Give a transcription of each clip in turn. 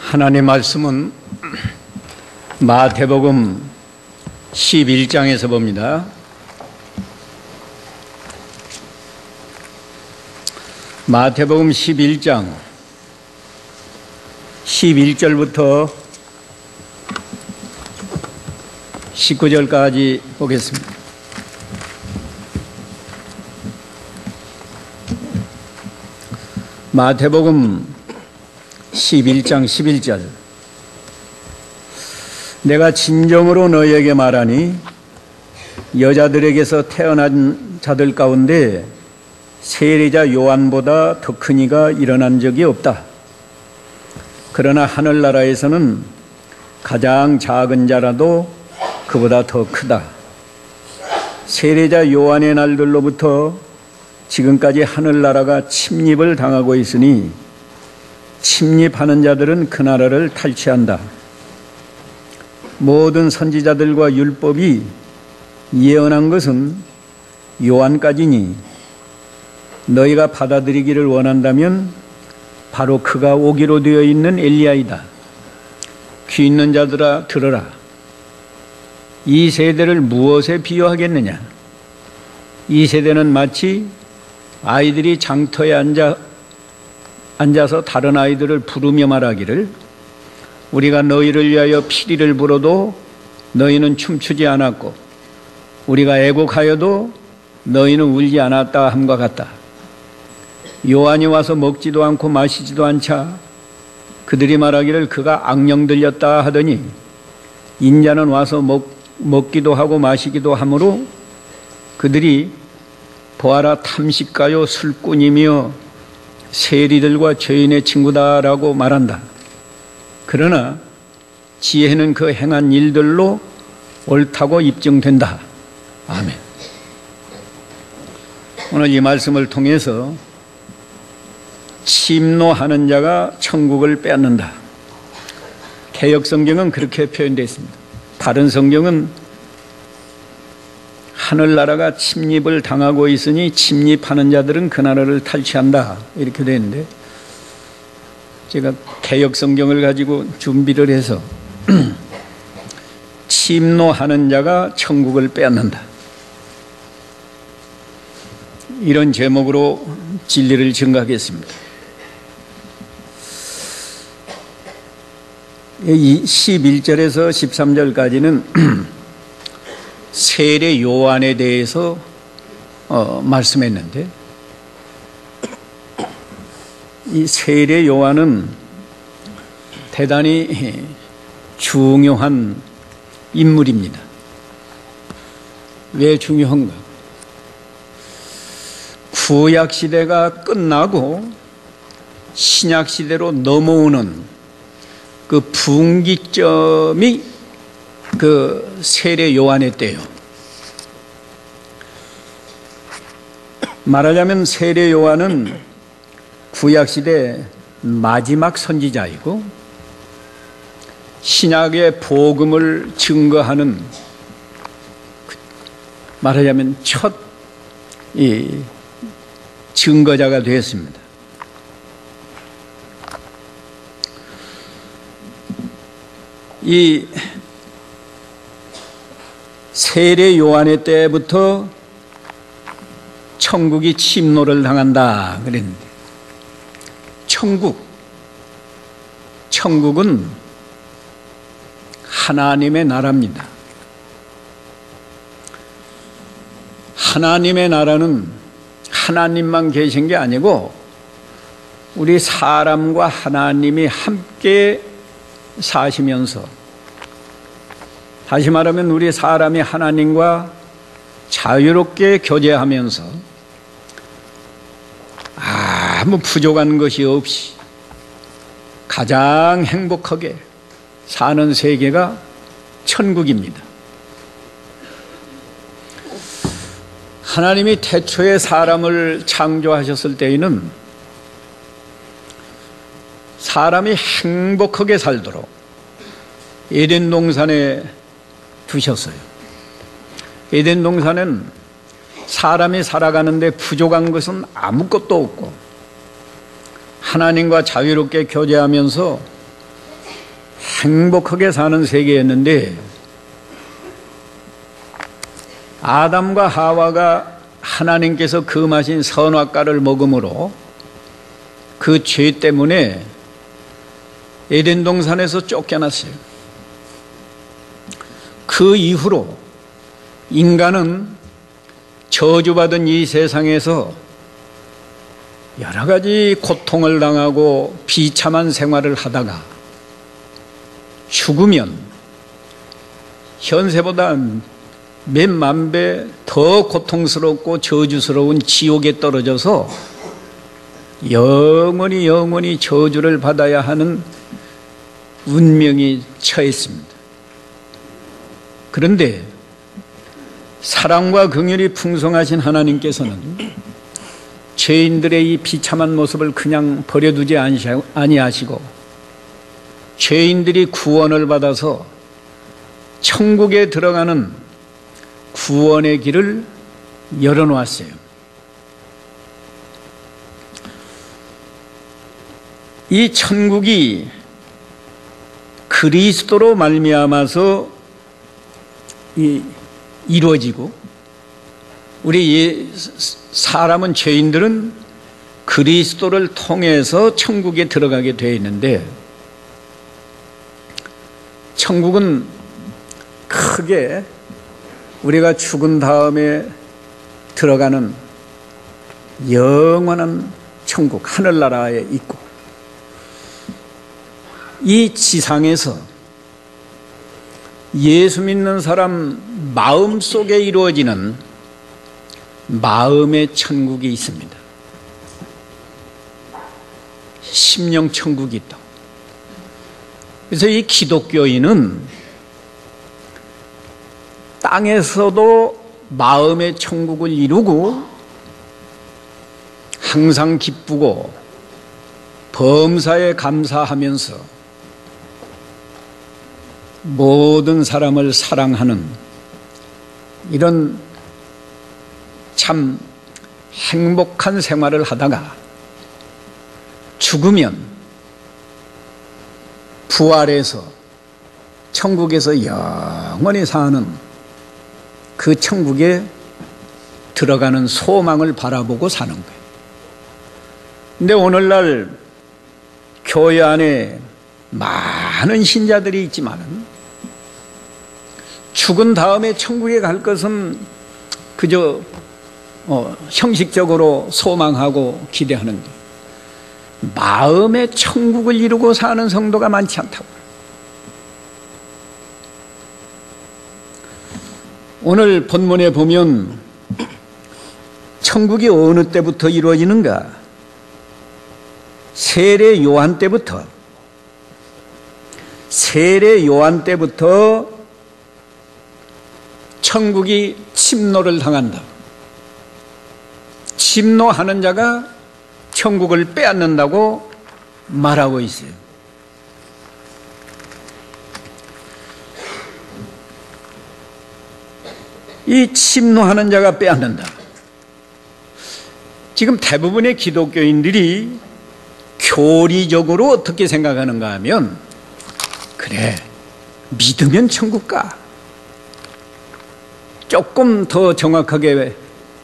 하나님 말씀은 마태복음 11장에서 봅니다. 마태복음 11장 11절부터 19절까지 보겠습니다. 마태복음 11장 11절. 내가 진정으로 너희에게 말하니 여자들에게서 태어난 자들 가운데 세례자 요한보다 더 큰 이가 일어난 적이 없다. 그러나 하늘나라에서는 가장 작은 자라도 그보다 더 크다. 세례자 요한의 날들로부터 지금까지 하늘나라가 침입을 당하고 있으니 침입하는 자들은 그 나라를 탈취한다. 모든 선지자들과 율법이 예언한 것은 요한까지니 너희가 받아들이기를 원한다면 바로 그가 오기로 되어 있는 엘리야이다. 귀 있는 자들아 들어라. 이 세대를 무엇에 비유하겠느냐? 이 세대는 마치 아이들이 장터에 앉아서 다른 아이들을 부르며 말하기를 우리가 너희를 위하여 피리를 불어도 너희는 춤추지 않았고 우리가 애곡하여도 너희는 울지 않았다 함과 같다. 요한이 와서 먹지도 않고 마시지도 않자 그들이 말하기를 그가 악령 들렸다 하더니 인자는 와서 먹기도 하고 마시기도 하므로 그들이 보아라 탐식가요 술꾼이며 세리들과 죄인의 친구다라고 말한다. 그러나 지혜는 그 행한 일들로 옳다고 입증된다. 아멘. 오늘 이 말씀을 통해서 침노하는 자가 천국을 빼앗는다. 개역성경은 그렇게 표현되어 있습니다. 다른 성경은 하늘나라가 침입을 당하고 있으니 침입하는 자들은 그 나라를 탈취한다 이렇게 되어 있는데 제가 개역성경을 가지고 준비를 해서 침노하는 자가 천국을 빼앗는다 이런 제목으로 진리를 증거하겠습니다. 이 11절에서 13절까지는 세례 요한에 대해서 말씀했는데 이 세례 요한은 대단히 중요한 인물입니다. 왜 중요한가? 구약 시대가 끝나고 신약 시대로 넘어오는 그 분기점이 그 세례 요한의 때요. 말하자면 세례 요한은 구약시대 마지막 선지자이고 신약의 복음을 증거하는 말하자면 첫 증거자가 되었습니다. 이 세례 요한의 때부터 천국이 침노를 당한다 그랬는데 천국은 하나님의 나라입니다. 하나님의 나라는 하나님만 계신 게 아니고 우리 사람과 하나님이 함께 사시면서 다시 말하면 우리 사람이 하나님과 자유롭게 교제하면서 아무 부족한 것이 없이 가장 행복하게 사는 세계가 천국입니다. 하나님이 태초에 사람을 창조하셨을 때에는 사람이 행복하게 살도록 에덴 동산에 두셨어요. 에덴 동산은 사람이 살아가는데 부족한 것은 아무것도 없고 하나님과 자유롭게 교제하면서 행복하게 사는 세계였는데 아담과 하와가 하나님께서 금하신 선악과를 먹음으로 그 죄 때문에 에덴 동산에서 쫓겨났어요. 그 이후로 인간은 저주받은 이 세상에서 여러 가지 고통을 당하고 비참한 생활을 하다가 죽으면 현세보다 몇만 배 더 고통스럽고 저주스러운 지옥에 떨어져서 영원히 저주를 받아야 하는 운명이 처했습니다. 그런데 사랑과 긍휼이 풍성하신 하나님께서는 죄인들의 이 비참한 모습을 그냥 버려두지 아니하시고 죄인들이 구원을 받아서 천국에 들어가는 구원의 길을 열어놓았어요. 이 천국이 그리스도로 말미암아서 이루어지고 우리 사람은 죄인들은 그리스도를 통해서 천국에 들어가게 되어 있는데 천국은 크게 우리가 죽은 다음에 들어가는 영원한 천국 하늘나라에 있고 이 지상에서 예수 믿는 사람 마음속에 이루어지는 마음의 천국이 있습니다. 심령 천국이 있다. 그래서 이 기독교인은 땅에서도 마음의 천국을 이루고 항상 기쁘고 범사에 감사하면서 모든 사람을 사랑하는 이런 참 행복한 생활을 하다가 죽으면 부활해서 천국에서 영원히 사는 그 천국에 들어가는 소망을 바라보고 사는 거예요. 근데 오늘날 교회 안에 많은 신자들이 있지만 죽은 다음에 천국에 갈 것은 그저 형식적으로 소망하고 기대하는데 마음의 천국을 이루고 사는 성도가 많지 않다고. 오늘 본문에 보면 천국이 어느 때부터 이루어지는가? 세례 요한 때부터 천국이 침노를 당한다. 침노하는 자가 천국을 빼앗는다고 말하고 있어요. 이 침노하는 자가 빼앗는다. 지금 대부분의 기독교인들이 교리적으로 어떻게 생각하는가 하면 그래, 믿으면 천국 가. 조금 더 정확하게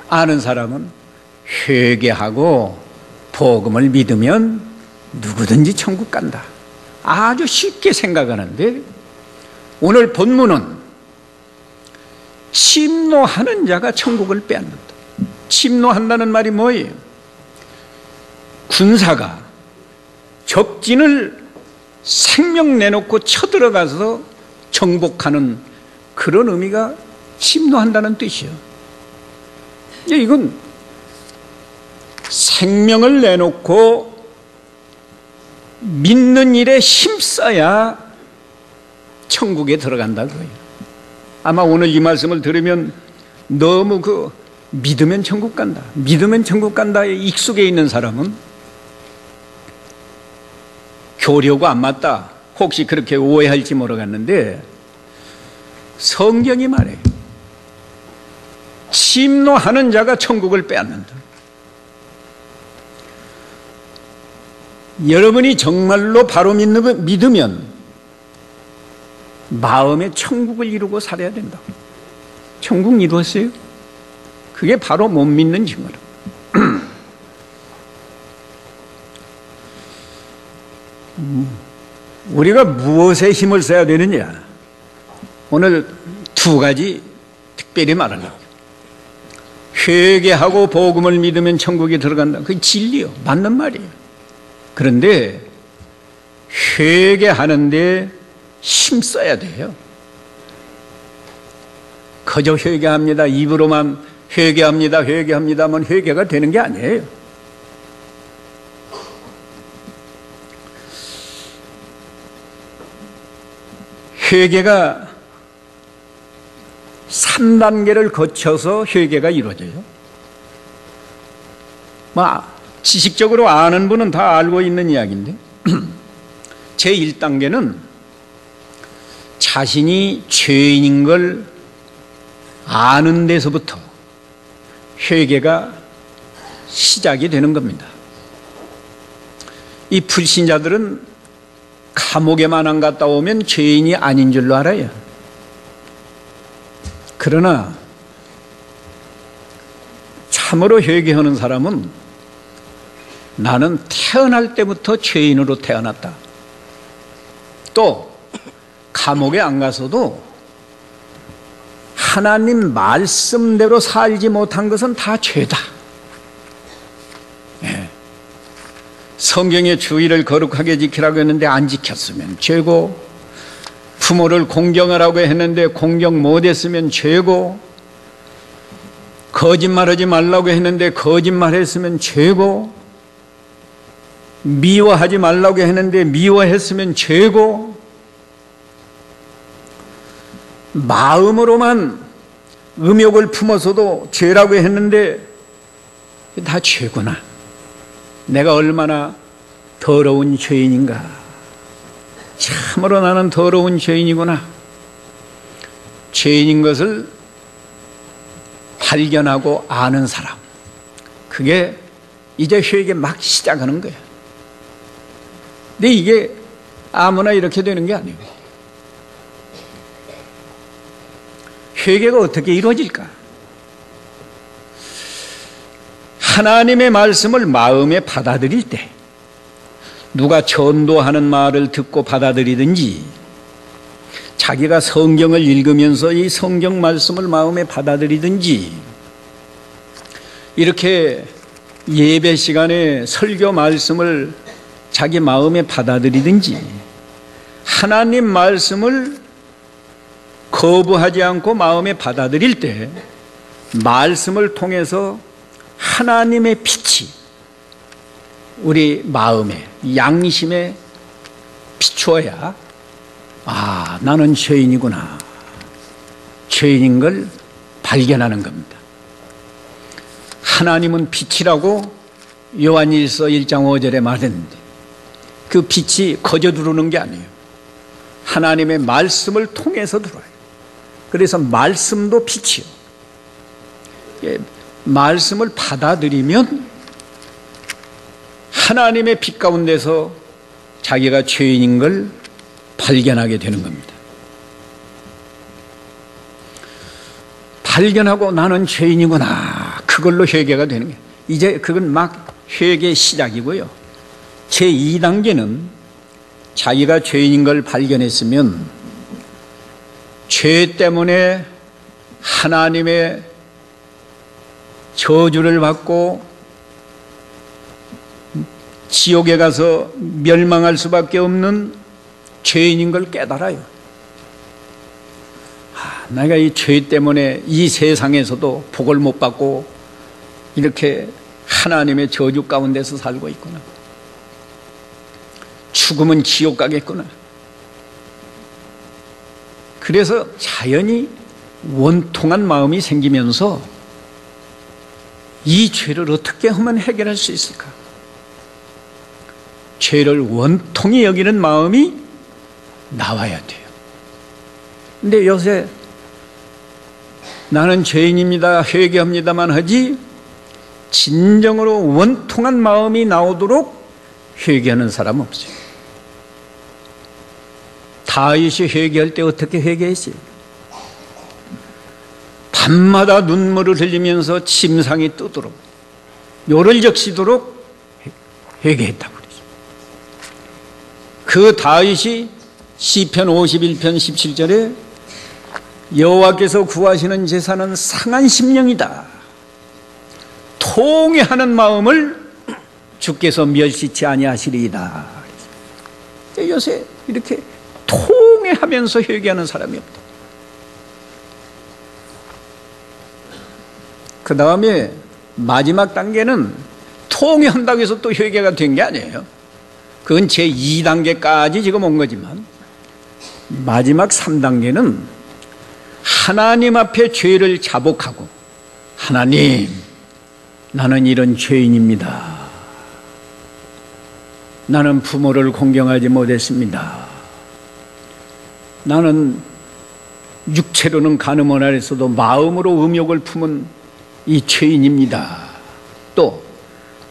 아는 사람은 회개하고 복음을 믿으면 누구든지 천국 간다. 아주 쉽게 생각하는데 오늘 본문은 침노하는 자가 천국을 빼앗는다. 침노한다는 말이 뭐예요? 군사가 적진을 생명 내놓고 쳐들어가서 정복하는 그런 의미가 침노한다는 뜻이에요. 이건 생명을 내놓고 믿는 일에 힘써야 천국에 들어간다 그거예요. 아마 오늘 이 말씀을 들으면 너무 믿으면 천국 간다, 믿으면 천국 간다에 익숙해 있는 사람은 교리하고 안 맞다 혹시 그렇게 오해할지 모르겠는데 성경이 말해요. 침노하는 자가 천국을 빼앗는다. 여러분이 정말로 바로 믿으면 마음의 천국을 이루고 살아야 된다. 천국 이루었어요? 그게 바로 못 믿는 증거라. 우리가 무엇에 힘을 써야 되느냐? 오늘 두 가지 특별히 말하려고. 회개하고 복음을 믿으면 천국에 들어간다. 그게 진리요. 맞는 말이에요. 그런데 회개하는데 힘 써야 돼요. 그저 회개합니다. 입으로만 회개합니다. 회개합니다만 회개가 되는 게 아니에요. 회개가 3단계를 거쳐서 회개가 이루어져요. 지식적으로 아는 분은 다 알고 있는 이야기인데 제1단계는 자신이 죄인인 걸 아는 데서부터 회개가 시작이 되는 겁니다. 이 불신자들은 감옥에만 안 갔다 오면 죄인이 아닌 줄로 알아요. 그러나 참으로 회개하는 사람은 나는 태어날 때부터 죄인으로 태어났다. 또 감옥에 안 가서도 하나님 말씀대로 살지 못한 것은 다 죄다. 성경의 주의를 거룩하게 지키라고 했는데 안 지켰으면 죄고, 부모를 공경하라고 했는데 공경 못했으면 죄고, 거짓말하지 말라고 했는데 거짓말했으면 죄고, 미워하지 말라고 했는데 미워했으면 죄고, 마음으로만 음욕을 품어서도 죄라고 했는데 다 죄구나. 내가 얼마나 더러운 죄인인가. 참으로 나는 더러운 죄인이구나. 죄인인 것을 발견하고 아는 사람, 그게 이제 회개 막 시작하는 거야. 근데 이게 아무나 이렇게 되는 게 아니고, 회개가 어떻게 이루어질까? 하나님의 말씀을 마음에 받아들일 때, 누가 전도하는 말을 듣고 받아들이든지, 자기가 성경을 읽으면서 이 성경 말씀을 마음에 받아들이든지, 이렇게 예배 시간에 설교 말씀을 자기 마음에 받아들이든지, 하나님 말씀을 거부하지 않고 마음에 받아들일 때 말씀을 통해서 하나님의 빛이 우리 마음에, 양심에 비추어야 나는 죄인이구나, 죄인인 걸 발견하는 겁니다. 하나님은 빛이라고 요한일서 1장 5절에 말했는데, 그 빛이 거저 들어오는 게 아니에요. 하나님의 말씀을 통해서 들어와요. 그래서 말씀도 빛이요. 말씀을 받아들이면 하나님의 빛 가운데서 자기가 죄인인 걸 발견하게 되는 겁니다. 발견하고 나는 죄인이구나, 그걸로 회개가 되는 거예요. 이제 그건 막 회개의 시작이고요. 제2단계는 자기가 죄인인 걸 발견했으면 죄 때문에 하나님의 저주를 받고 지옥에 가서 멸망할 수밖에 없는 죄인인 걸 깨달아요. 내가 이 죄 때문에 이 세상에서도 복을 못 받고 이렇게 하나님의 저주 가운데서 살고 있구나. 죽으면 지옥 가겠구나. 그래서 자연히 원통한 마음이 생기면서 이 죄를 어떻게 하면 해결할 수 있을까? 죄를 원통히 여기는 마음이 나와야 돼요. 근데 요새 나는 죄인입니다, 회개합니다만 하지, 진정으로 원통한 마음이 나오도록 회개하는 사람은 없어요. 다윗이 회개할 때 어떻게 회개했어요? 밤마다 눈물을 흘리면서 침상이 뜨도록 요를 적시도록 회개했다고 그러죠. 그 다윗이 시편 51편 17절에 여호와께서 구하시는 제사는 상한 심령이다. 통회하는 마음을 주께서 멸시치 아니하시리이다. 요새 이렇게 통회하면서 회개하는 사람이 없다. 그 다음에 마지막 단계는 통회한다고 해서 또 회개가 된 게 아니에요. 그건 제2단계까지 지금 온 거지만 마지막 3단계는 하나님 앞에 죄를 자복하고, 하나님, 나는 이런 죄인입니다. 나는 부모를 공경하지 못했습니다. 나는 육체로는 가늠을 안 했어도 마음으로 음욕을 품은 이 죄인입니다. 또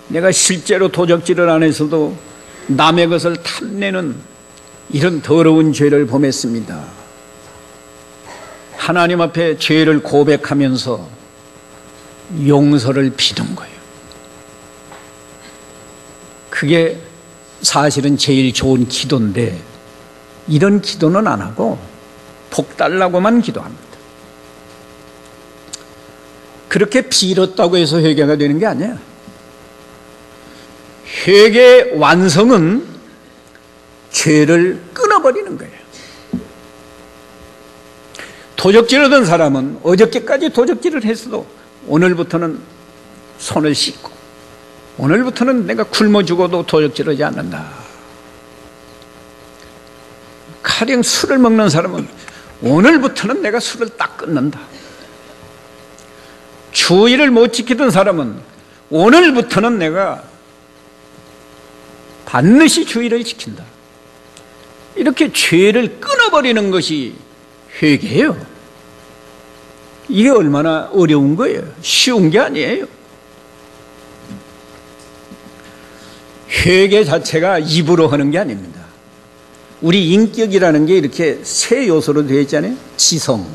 내가 실제로 도적질을 안 했어도 남의 것을 탐내는 이런 더러운 죄를 범했습니다. 하나님 앞에 죄를 고백하면서 용서를 비는 거예요. 그게 사실은 제일 좋은 기도인데 이런 기도는 안 하고 복 달라고만 기도합니다. 그렇게 빌었다고 해서 회개가 되는 게 아니에요. 회개의 완성은 죄를 끊어버리는 거예요. 도적질하던 사람은 어저께까지 도적질을 했어도 오늘부터는 손을 씻고, 오늘부터는 내가 굶어 죽어도 도적질하지 않는다. 가령 술을 먹는 사람은 오늘부터는 내가 술을 딱 끊는다. 주의를 못 지키던 사람은 오늘부터는 내가 반드시 주의를 지킨다. 이렇게 죄를 끊어버리는 것이 회개예요. 이게 얼마나 어려운 거예요. 쉬운 게 아니에요. 회개 자체가 입으로 하는 게 아닙니다. 우리 인격이라는 게 이렇게 세 요소로 되어 있잖아요. 지성,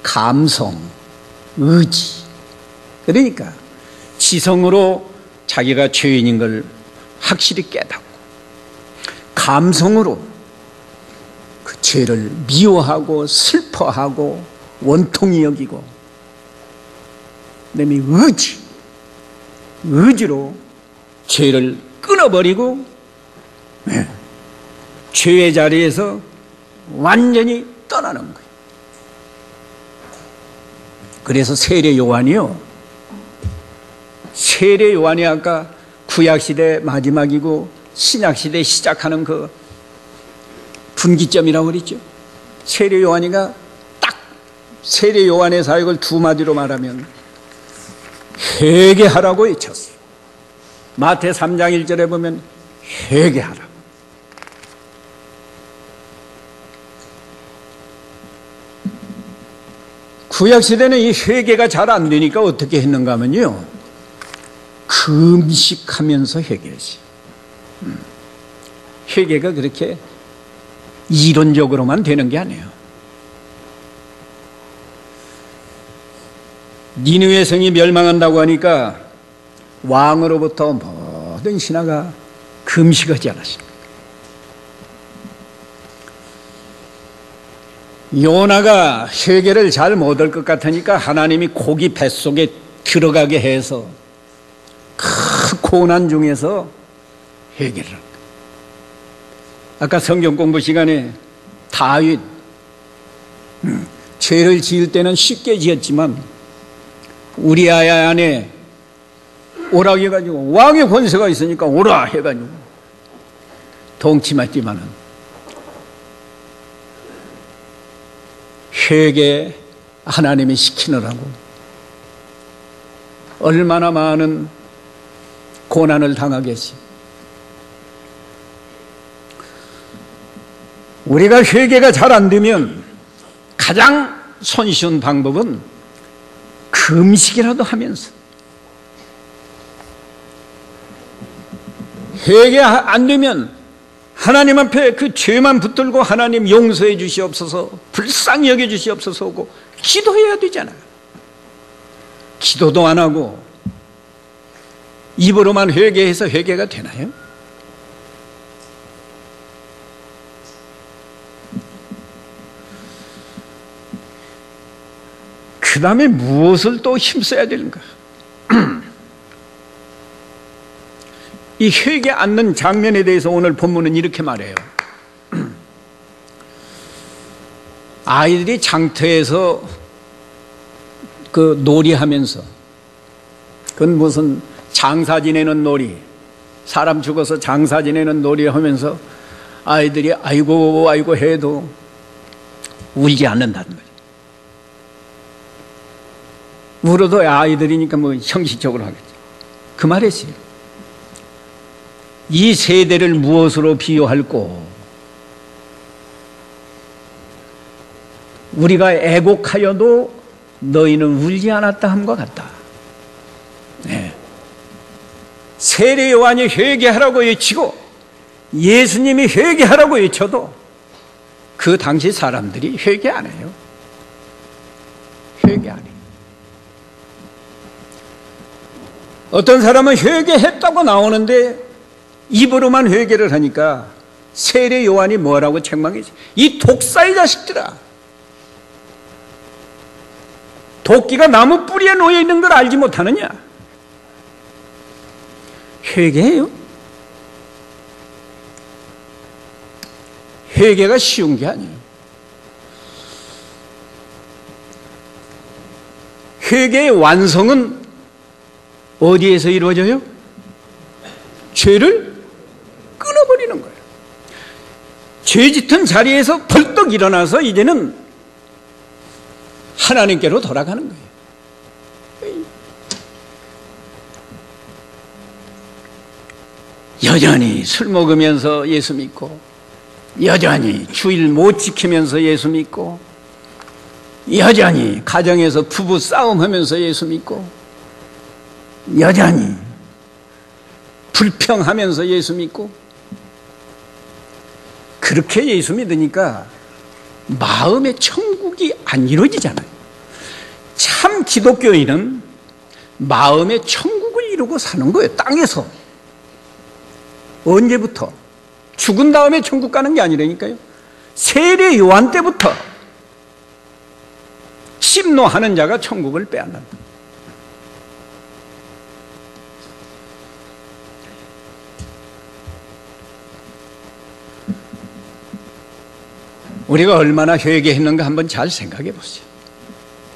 감성, 의지. 그러니까 지성으로 자기가 죄인인 걸 확실히 깨닫고, 감성으로 그 죄를 미워하고 슬퍼하고 원통이 여기고, 그다음에 의지로 죄를 끊어버리고 죄의 자리에서 완전히 떠나는 거예요. 그래서 세례 요한이 아까 구약시대 마지막이고 신약시대 시작하는 그 분기점이라고 그랬죠. 세례 요한이가 딱 세례 요한의 사역을 두 마디로 말하면 회개하라고 외쳤어요. 마태 3장 1절에 보면 회개하라. 구약시대는 이 회개가 잘 안 되니까 어떻게 했는가 하면요, 금식하면서 회개하지. 회개가 그렇게 이론적으로만 되는 게 아니에요. 니느웨 성이 멸망한다고 하니까 왕으로부터 모든 신하가 금식하지 않았습니다. 요나가 회개를 잘 못할 것 같으니까 하나님이 고기 뱃속에 들어가게 해서 큰 고난 중에서 회개를 한 거예요. 아까 성경 공부 시간에 다윗 죄를 지을 때는 쉽게 지었지만 우리아야 안에 오라 해가지고, 왕의 권세가 있으니까 오라 해가지고 동치맞지만은 회개 하나님이 시키느라고 얼마나 많은 고난을 당하겠지. 우리가 회개가 잘 안 되면 가장 손쉬운 방법은 금식이라도 하면서, 회개 안 되면 하나님 앞에 그 죄만 붙들고 하나님 용서해 주시옵소서, 불쌍히 여겨 주시옵소서 하고 기도해야 되잖아요. 기도도 안 하고 입으로만 회개해서 회개가 되나요? 그 다음에 무엇을 또 힘써야 되는가? 이 회개 않는 장면에 대해서 오늘 본문은 이렇게 말해요. 아이들이 장터에서 그 놀이하면서, 그건 무슨 장사 지내는 놀이, 사람 죽어서 장사 지내는 놀이 하면서 아이들이 아이고 아이고 해도 울지 않는다는 거죠. 울어도 아이들이니까 뭐 형식적으로 하겠죠. 그 말이었어요. 이 세대를 무엇으로 비유할꼬? 우리가 애곡하여도 너희는 울지 않았다 함과 같다. 네. 세례 요한이 회개하라고 외치고 예수님이 회개하라고 외쳐도 그 당시 사람들이 회개 안 해요. 회개 안 해요. 어떤 사람은 회개했다고 나오는데 입으로만 회개를 하니까 세례 요한이 뭐라고 책망했지? 이 독사의 자식들아, 도끼가 나무 뿌리에 놓여 있는 걸 알지 못하느냐? 회개해요. 회개가 쉬운 게 아니에요. 회개의 완성은 어디에서 이루어져요? 죄를 끊어버리는 거예요. 죄 짓은 자리에서 벌떡 일어나서 이제는 하나님께로 돌아가는 거예요. 여전히 술 먹으면서 예수 믿고, 여전히 주일 못 지키면서 예수 믿고, 여전히 가정에서 부부 싸움하면서 예수 믿고, 여전히 불평하면서 예수 믿고, 그렇게 예수 믿으니까 마음의 천국이 안 이루어지잖아요. 참 기독교인은 마음의 천국을 이루고 사는 거예요. 땅에서. 언제부터? 죽은 다음에 천국 가는 게 아니라니까요. 세례 요한 때부터 심노하는 자가 천국을 빼앗는다. 우리가 얼마나 회개했는가 한번 잘 생각해 보세요.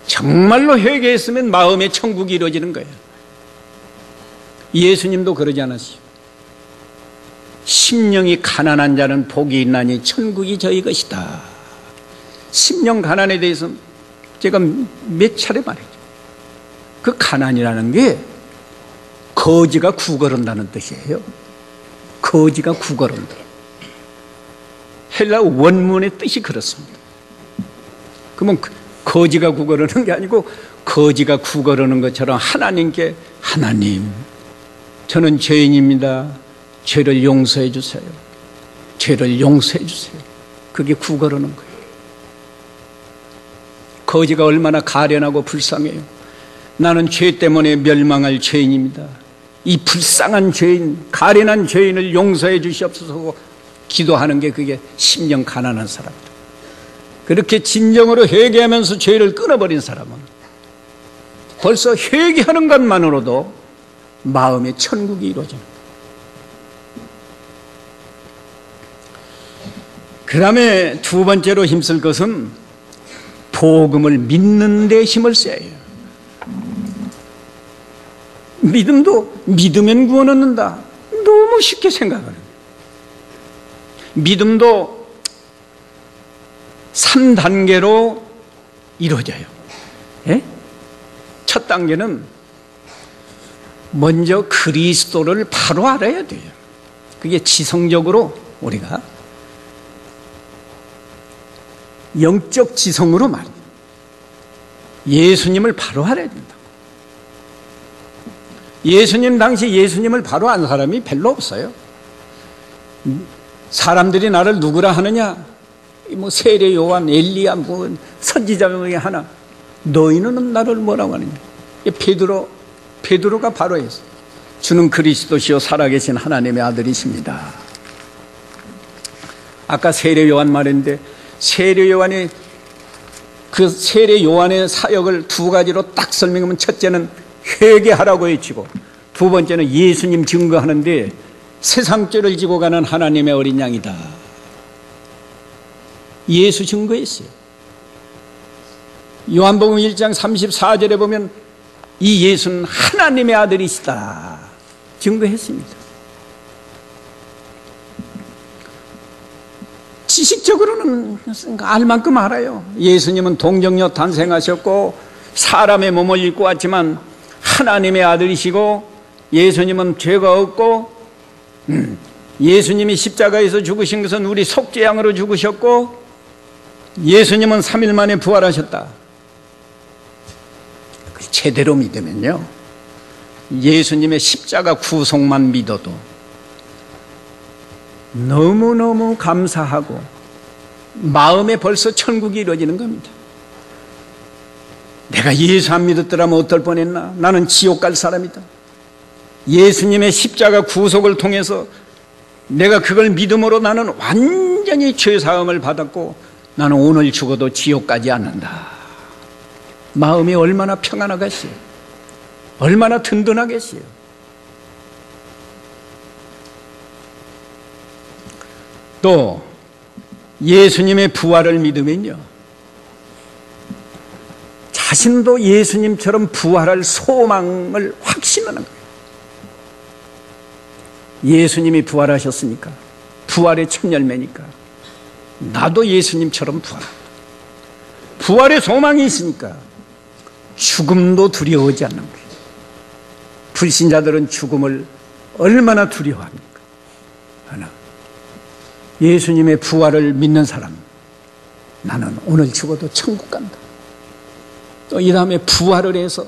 정말로 회개했으면 마음의 천국이 이루어지는 거예요. 예수님도 그러지 않았어요. 심령이 가난한 자는 복이 있나니 천국이 저희 것이다. 심령 가난에 대해서 제가 몇 차례 말했죠. 그 가난이라는 게 거지가 구걸한다는 뜻이에요. 거지가 구걸한다. 헬라 원문의 뜻이 그렇습니다. 그러면 거지가 구걸하는 게 아니고 거지가 구걸하는 것처럼 하나님께, 하나님, 저는 죄인입니다. 죄를 용서해 주세요. 죄를 용서해 주세요. 그게 구걸하는 거예요. 거지가 얼마나 가련하고 불쌍해요. 나는 죄 때문에 멸망할 죄인입니다. 이 불쌍한 죄인, 가련한 죄인을 용서해 주시옵소서 기도하는 게 그게 심령 가난한 사람들. 그렇게 진정으로 회개하면서 죄를 끊어버린 사람은 벌써 회개하는 것만으로도 마음의 천국이 이루어지는 거예요. 그 다음에 두 번째로 힘쓸 것은 복음을 믿는 데 힘을 써야 해요. 믿음도 믿으면 구원 얻는다. 너무 쉽게 생각하는. 믿음도 3단계로 이루어져요. 예? 첫 단계는 먼저 그리스도를 바로 알아야 돼요. 그게 지성적으로 우리가 영적 지성으로 말이에요. 예수님을 바로 알아야 된다. 예수님 당시 예수님을 바로 안 사람이 별로 없어요. 사람들이 나를 누구라 하느냐? 뭐 세례 요한, 엘리야, 뭐 선지자 중에 하나. 너희는 나를 뭐라고 하느냐? 베드로가 바로 했어. 주는 그리스도시요 살아계신 하나님의 아들이십니다. 아까 세례 요한 말했는데, 세례 요한이 그 세례 요한의 사역을 두 가지로 딱 설명하면, 첫째는 회개하라고 외치고, 두 번째는 예수님 증거하는데 세상죄를 지고 가는 하나님의 어린 양이다. 예수 증거했어요. 요한복음 1장 34절에 보면 이 예수는 하나님의 아들이시다 증거했습니다. 지식적으로는 알 만큼 알아요. 예수님은 동정녀 탄생하셨고 사람의 몸을 입고 왔지만 하나님의 아들이시고, 예수님은 죄가 없고, 예수님이 십자가에서 죽으신 것은 우리 속죄양으로 죽으셨고, 예수님은 3일 만에 부활하셨다. 제대로 믿으면요, 예수님의 십자가 구속만 믿어도 너무너무 감사하고 마음에 벌써 천국이 이루어지는 겁니다. 내가 예수 안 믿었더라면 어떨 뻔했나? 나는 지옥 갈 사람이다. 예수님의 십자가 구속을 통해서 내가 그걸 믿음으로 나는 완전히 죄사함을 받았고, 나는 오늘 죽어도 지옥 가지 않는다. 마음이 얼마나 평안하겠어요. 얼마나 든든하겠어요. 또 예수님의 부활을 믿으면요, 자신도 예수님처럼 부활할 소망을 확신하는 거예요. 예수님이 부활하셨으니까, 부활의 첫 열매니까 나도 예수님처럼 부활의 소망이 있으니까 죽음도 두려워하지 않는 거예요. 불신자들은 죽음을 얼마나 두려워합니까? 하나, 예수님의 부활을 믿는 사람, 나는 오늘 죽어도 천국 간다. 또 이 다음에 부활을 해서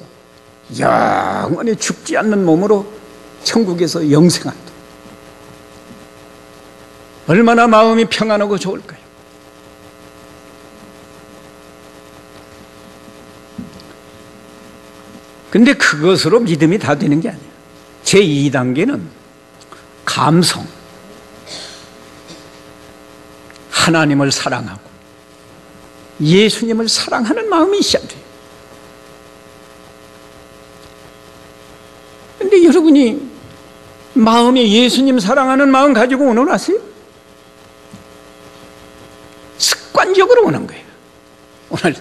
영원히 죽지 않는 몸으로 천국에서 영생한다. 얼마나 마음이 평안하고 좋을까요? 근데 그것으로 믿음이 다 되는 게 아니에요. 제2단계는 감성, 하나님을 사랑하고 예수님을 사랑하는 마음이 있어야 돼요. 근데 여러분이 마음에 예수님 사랑하는 마음 가지고 오늘 아세요? 습관적으로 오는 거예요. 오늘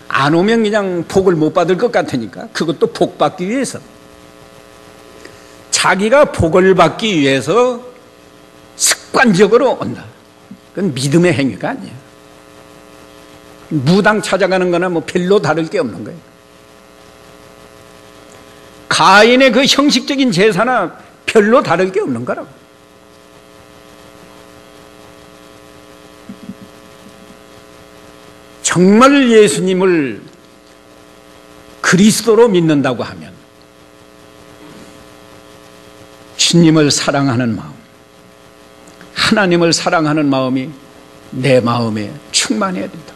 안 오면 그냥 복을 못 받을 것 같으니까, 그것도 복 받기 위해서, 자기가 복을 받기 위해서 습관적으로 온다. 그건 믿음의 행위가 아니에요. 무당 찾아가는 거나 뭐 별로 다를 게 없는 거예요. 가인의 그 형식적인 제사나 별로 다를 게 없는 거라고. 정말 예수님을 그리스도로 믿는다고 하면 주님을 사랑하는 마음, 하나님을 사랑하는 마음이 내 마음에 충만해야 된다.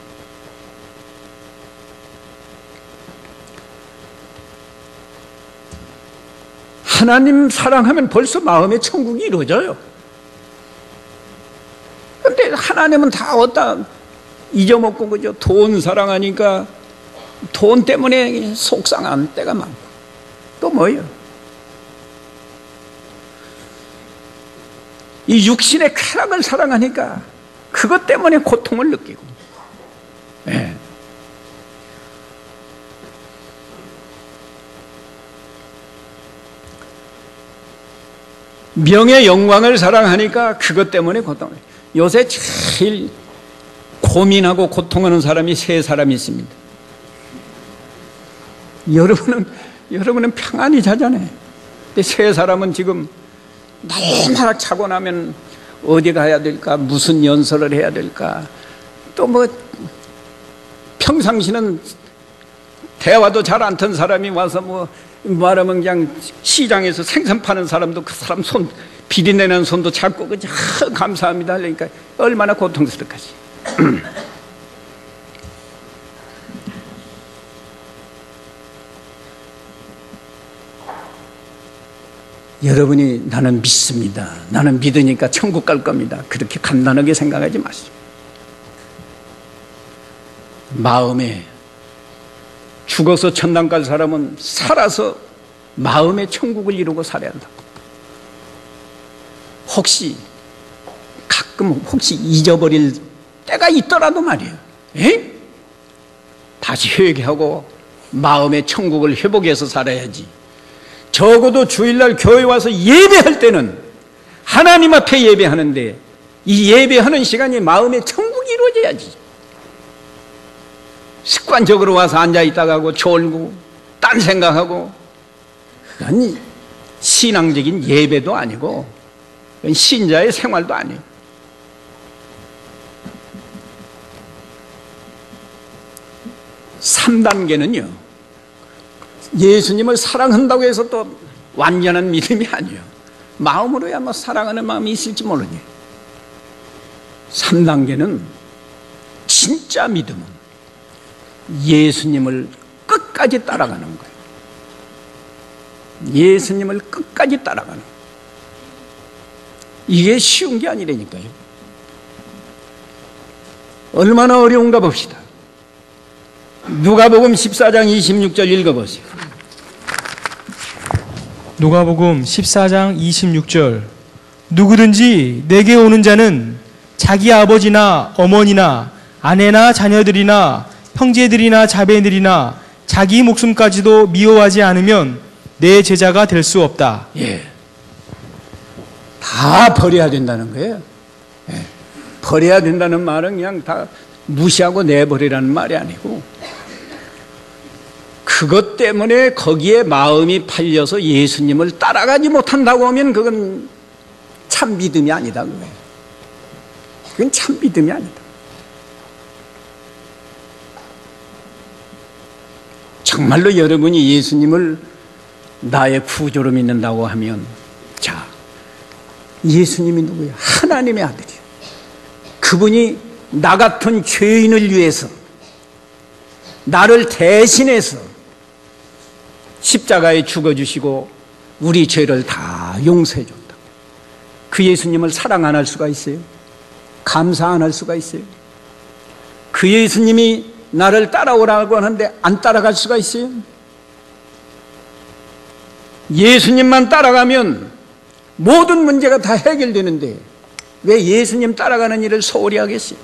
하나님 사랑하면 벌써 마음의 천국이 이루어져요. 그런데 하나님은 다 어디다 잊어먹고, 그죠? 돈 사랑하니까 돈 때문에 속상한 때가 많고, 또 뭐예요? 이 육신의 쾌락을 사랑하니까 그것 때문에 고통을 느끼고, 네. 명예 영광을 사랑하니까 그것 때문에 고통을. 요새 제일 고민하고 고통하는 사람이 세 사람이 있습니다. 여러분은 평안히 자잖아요. 근데 세 사람은 지금 날마다 자고 나면 어디 가야 될까, 무슨 연설을 해야 될까, 또 뭐 평상시는 대화도 잘 안 튼 사람이 와서 뭐 말하면 그냥 시장에서 생선 파는 사람도 그 사람 손 비린내는 손도 잡고 그냥 감사합니다 하려니까 얼마나 고통스럽겠지. 여러분이 나는 믿습니다, 나는 믿으니까 천국 갈 겁니다, 그렇게 간단하게 생각하지 마시오. 마음에 죽어서 천당 갈 사람은 살아서 마음의 천국을 이루고 살아야 한다. 가끔 혹시 잊어버릴 때가 있더라도 말이에요. 에? 다시 회개하고 마음의 천국을 회복해서 살아야지. 적어도 주일날 교회 와서 예배할 때는 하나님 앞에 예배하는데 이 예배하는 시간이 마음의 천국이 이루어져야지. 습관적으로 와서 앉아있다가 하고 졸고 딴 생각하고, 그건 신앙적인 예배도 아니고 그건 신자의 생활도 아니에요. (3단계는요) 예수님을 사랑한다고 해서 또 완전한 믿음이 아니에요. 마음으로야 뭐 사랑하는 마음이 있을지 모르니. 3단계는 진짜 믿음은 예수님을 끝까지 따라가는 거예요. 예수님을 끝까지 따라가는 거예요. 이게 쉬운 게 아니라니까요. 얼마나 어려운가 봅시다. 누가복음 14장 26절 읽어보세요. 누가복음 14장 26절. 누구든지 내게 오는 자는 자기 아버지나 어머니나 아내나 자녀들이나 형제들이나 자매들이나 자기 목숨까지도 미워하지 않으면 내 제자가 될 수 없다. 예, 다 버려야 된다는 거예요. 예, 버려야 된다는 말은 그냥 다 무시하고 내버리라는 말이 아니고, 그것 때문에 거기에 마음이 팔려서 예수님을 따라가지 못한다고 하면 그건 참 믿음이 아니다 그거예요. 그건 참 믿음이 아니다. 정말로 여러분이 예수님을 나의 구조로 믿는다고 하면, 자, 예수님이 누구예요? 하나님의 아들이에요. 그분이 나 같은 죄인을 위해서 나를 대신해서 십자가에 죽어주시고 우리 죄를 다 용서해 줬다. 그 예수님을 사랑 안 할 수가 있어요? 감사 안 할 수가 있어요? 그 예수님이 나를 따라오라고 하는데 안 따라갈 수가 있어요? 예수님만 따라가면 모든 문제가 다 해결되는데 왜 예수님 따라가는 일을 소홀히 하겠어요?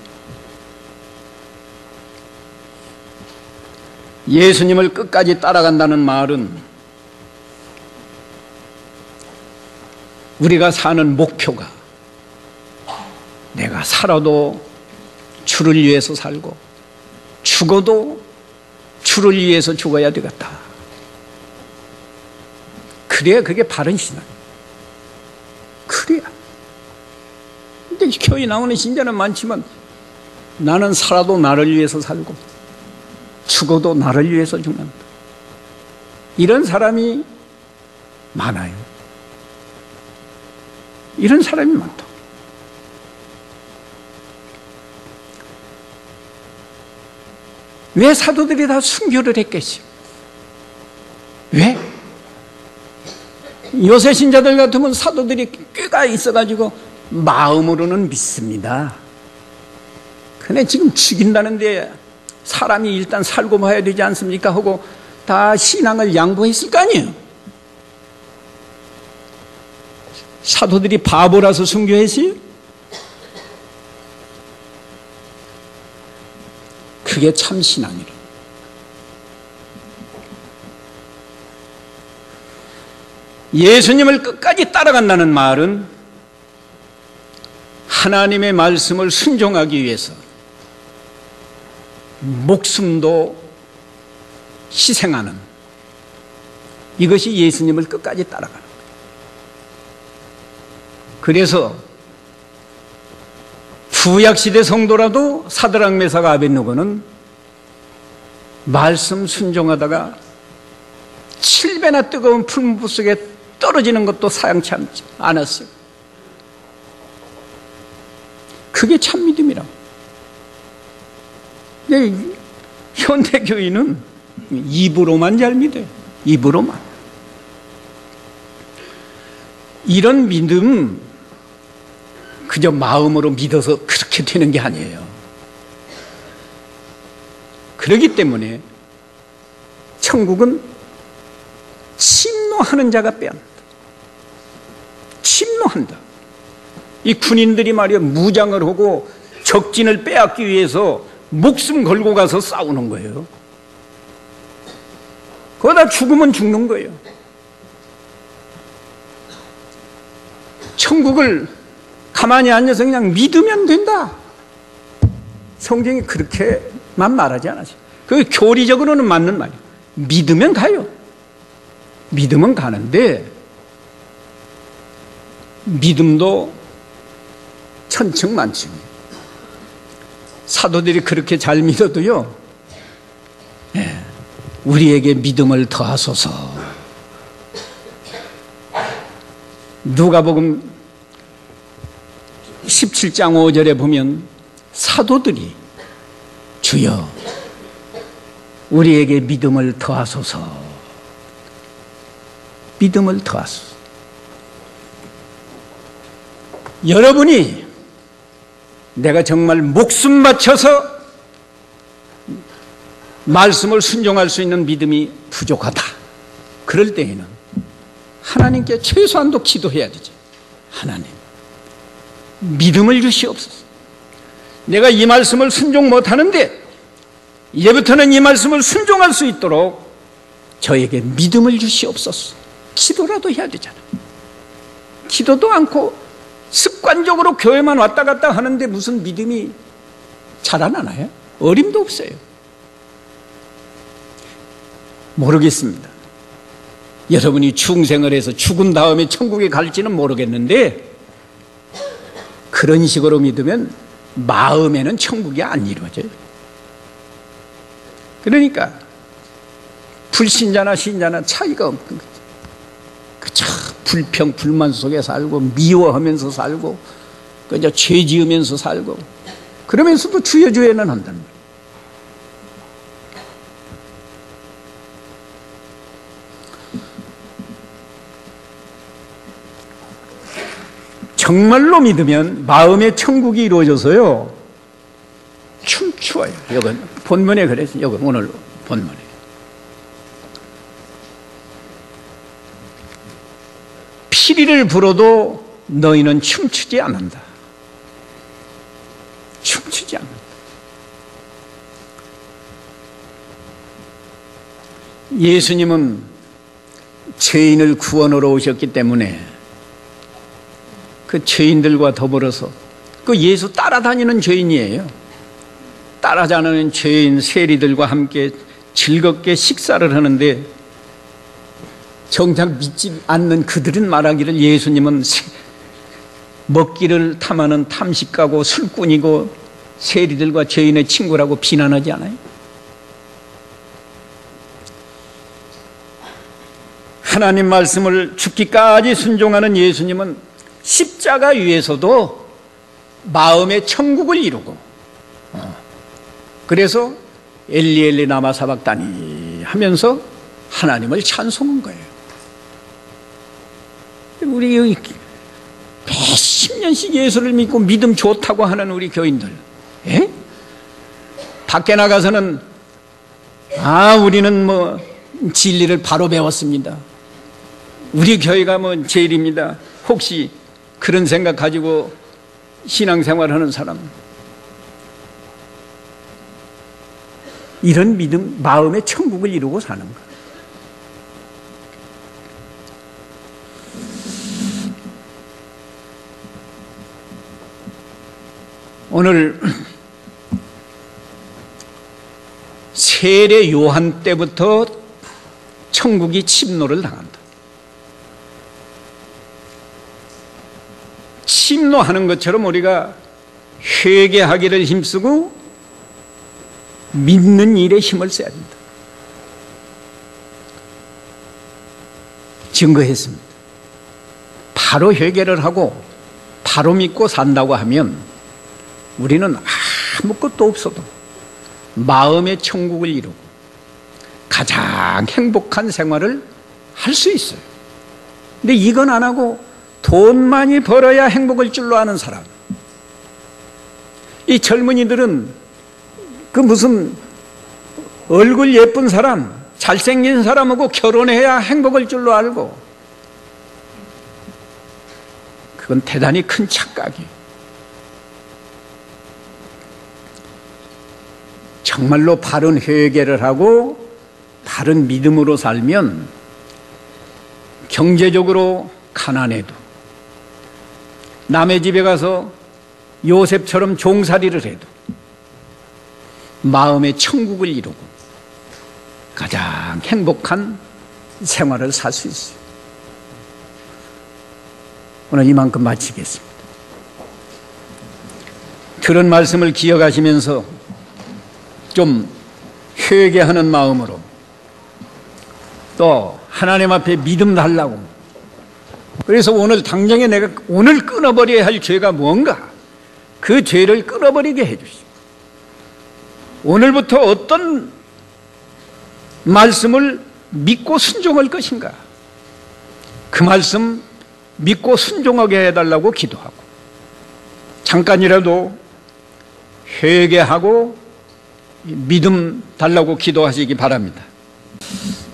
예수님을 끝까지 따라간다는 말은 우리가 사는 목표가 내가 살아도 주를 위해서 살고 죽어도 주를 위해서 죽어야 되겠다. 그래야 그게 바른 신앙이에요. 그래야. 근데 교회 나오는 신자는 많지만 나는 살아도 나를 위해서 살고 죽어도 나를 위해서 죽는다. 이런 사람이 많아요. 이런 사람이 많다. 왜 사도들이 다 순교를 했겠어요? 왜? 요새 신자들 같으면 사도들이 꽤가 있어가지고 마음으로는 믿습니다. 근데 지금 죽인다는데 사람이 일단 살고 봐야 되지 않습니까? 하고 다 신앙을 양보했을 거 아니에요. 사도들이 바보라서 순교했어요? 그게 참 신앙이라. 예수님을 끝까지 따라간다는 말은 하나님의 말씀을 순종하기 위해서 목숨도 희생하는, 이것이 예수님을 끝까지 따라가는 거예요. 그래서 구약시대 성도라도 사드락 메삭 아벳느고는 말씀 순종하다가 7배나 뜨거운 풀무불 속에 떨어지는 것도 사양치 않았어요. 그게 참 믿음이라고. 근데 현대교인은 입으로만 잘 믿어요. 입으로만. 이런 믿음 그저 마음으로 믿어서 그렇게 되는 게 아니에요. 그렇기 때문에 천국은 침노하는 자가 빼앗는다. 침노한다. 이 군인들이 말이야 무장을 하고 적진을 빼앗기 위해서 목숨 걸고 가서 싸우는 거예요. 그러다 죽으면 죽는 거예요. 천국을 가만히 앉아서 그냥 믿으면 된다. 성경이 그렇게만 말하지 않았어요. 그 교리적으로는 맞는 말이에요. 믿으면 가요. 믿으면 가는데 믿음도 천층만층이에요. 사도들이 그렇게 잘 믿어도요, 우리에게 믿음을 더하소서. 누가복음 17장 5절에 보면 사도들이 주여 우리에게 믿음을 더하소서. 믿음을 더하소서. 여러분이 내가 정말 목숨 바쳐서 말씀을 순종할 수 있는 믿음이 부족하다. 그럴 때에는 하나님께 최소한도 기도해야 되죠. 하나님, 믿음을 주시옵소서. 내가 이 말씀을 순종 못하는데 이제부터는 이 말씀을 순종할 수 있도록 저에게 믿음을 주시옵소서. 기도라도 해야 되잖아요. 기도도 않고 습관적으로 교회만 왔다 갔다 하는데 무슨 믿음이 자라나나요? 어림도 없어요. 모르겠습니다. 여러분이 중생을 해서 죽은 다음에 천국에 갈지는 모르겠는데 그런 식으로 믿으면 마음에는 천국이 안 이루어져요. 그러니까 불신자나 신자나 차이가 없는 거죠. 그저 불평 불만 속에 살고 미워하면서 살고 그저 죄 지으면서 살고 그러면서도 주여 주여는 한다는 거예요. 정말로 믿으면 마음의 천국이 이루어져서요 춤추어요. 이건 본문에 그랬어요. 여기 오늘 본문에 피리를 불어도 너희는 춤추지 않는다. 춤추지 않는다. 예수님은 죄인을 구원하러 오셨기 때문에 그 죄인들과 더불어서 그 예수 따라다니는 죄인이에요. 따라다니는 죄인 세리들과 함께 즐겁게 식사를 하는데 정작 믿지 않는 그들은 말하기를 예수님은 먹기를 탐하는 탐식가고 술꾼이고 세리들과 죄인의 친구라고 비난하지 않아요? 하나님 말씀을 죽기까지 순종하는 예수님은 십자가 위에서도 마음의 천국을 이루고 그래서 엘리 엘리 라마 사박다니 하면서 하나님을 찬송한 거예요. 우리 몇십 년씩 예수를 믿고 믿음 좋다고 하는 우리 교인들, 에? 밖에 나가서는 우리는 뭐 진리를 바로 배웠습니다. 우리 교회가 뭐 제일입니다. 혹시 그런 생각 가지고 신앙생활하는 사람, 이런 믿음, 마음의 천국을 이루고 사는 거예요. 오늘 세례 요한 때부터 천국이 침노를 당한다. 침노하는 것처럼 우리가 회개하기를 힘쓰고 믿는 일에 힘을 써야 된다. 증거했습니다. 바로 회개를 하고 바로 믿고 산다고 하면 우리는 아무것도 없어도 마음의 천국을 이루고 가장 행복한 생활을 할 수 있어요. 근데 이건 안 하고 돈 많이 벌어야 행복할 줄로 아는 사람, 이 젊은이들은 그 무슨 얼굴 예쁜 사람, 잘생긴 사람하고 결혼해야 행복할 줄로 알고, 그건 대단히 큰 착각이에요. 정말로 바른 회개를 하고 바른 믿음으로 살면 경제적으로 가난해도, 남의 집에 가서 요셉처럼 종살이를 해도 마음의 천국을 이루고 가장 행복한 생활을 살 수 있어요. 오늘 이만큼 마치겠습니다. 들은 말씀을 기억하시면서 좀 회개하는 마음으로, 또 하나님 앞에 믿음 달라고, 그래서 오늘 당장에 내가 오늘 끊어버려야 할 죄가 뭔가, 그 죄를 끊어버리게 해주시고, 오늘부터 어떤 말씀을 믿고 순종할 것인가, 그 말씀 믿고 순종하게 해달라고 기도하고, 잠깐이라도 회개하고 믿음 달라고 기도하시기 바랍니다.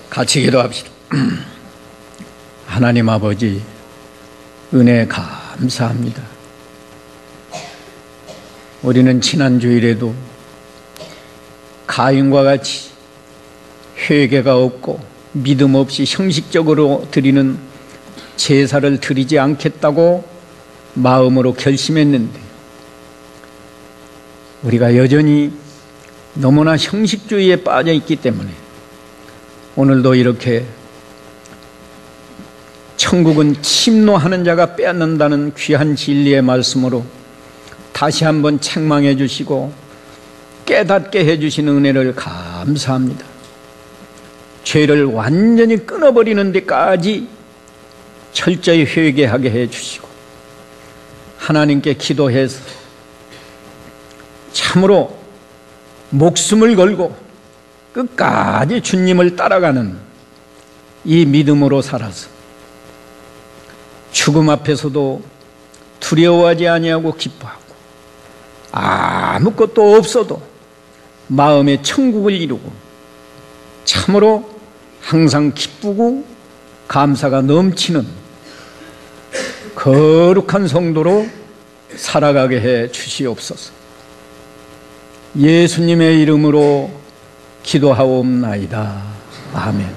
같이 기도합시다. 하나님 아버지, 은혜 감사합니다. 우리는 지난 주일에도 가인과 같이 회개가 없고 믿음 없이 형식적으로 드리는 제사를 드리지 않겠다고 마음으로 결심했는데, 우리가 여전히 너무나 형식주의에 빠져 있기 때문에 오늘도 이렇게 천국은 침노하는 자가 빼앗는다는 귀한 진리의 말씀으로 다시 한번 책망해 주시고 깨닫게 해 주신 은혜를 감사합니다. 죄를 완전히 끊어버리는 데까지 철저히 회개하게 해 주시고, 하나님께 기도해서 참으로 목숨을 걸고 끝까지 주님을 따라가는 이 믿음으로 살아서 죽음 앞에서도 두려워하지 아니하고 기뻐하고, 아무것도 없어도 마음의 천국을 이루고 참으로 항상 기쁘고 감사가 넘치는 거룩한 성도로 살아가게 해 주시옵소서. 예수님의 이름으로 기도하옵나이다. 아멘.